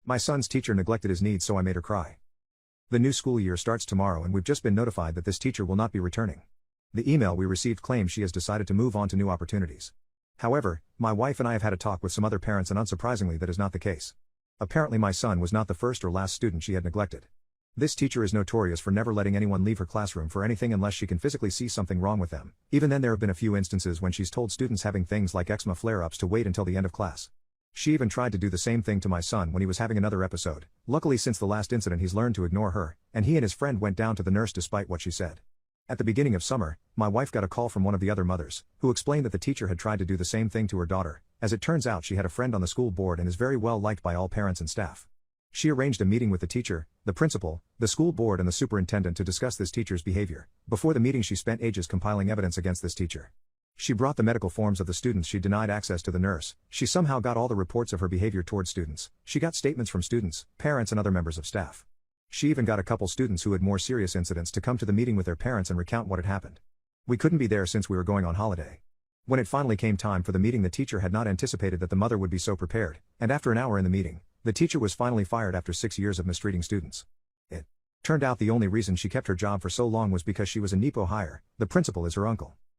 My son's teacher neglected his needs, so I made her cry. The new school year starts tomorrow and we've just been notified that this teacher will not be returning. The email we received claims she has decided to move on to new opportunities. However, my wife and I have had a talk with some other parents and unsurprisingly that is not the case. Apparently my son was not the first or last student she had neglected. This teacher is notorious for never letting anyone leave her classroom for anything unless she can physically see something wrong with them. Even then there have been a few instances when she's told students having things like eczema flare-ups to wait until the end of class. She even tried to do the same thing to my son when he was having another episode. Luckily since the last incident he's learned to ignore her, and he and his friend went down to the nurse despite what she said. At the beginning of summer, my wife got a call from one of the other mothers, who explained that the teacher had tried to do the same thing to her daughter. As it turns out she had a friend on the school board and is very well liked by all parents and staff. She arranged a meeting with the teacher, the principal, the school board and the superintendent to discuss this teacher's behavior. Before the meeting she spent ages compiling evidence against this teacher. She brought the medical forms of the students she denied access to the nurse. She somehow got all the reports of her behavior towards students. She got statements from students, parents and other members of staff. She even got a couple students who had more serious incidents to come to the meeting with their parents and recount what had happened. We couldn't be there since we were going on holiday. When it finally came time for the meeting the teacher had not anticipated that the mother would be so prepared, and after an hour in the meeting, the teacher was finally fired after 6 years of mistreating students. It turned out the only reason she kept her job for so long was because she was a NEPO hire. The principal is her uncle.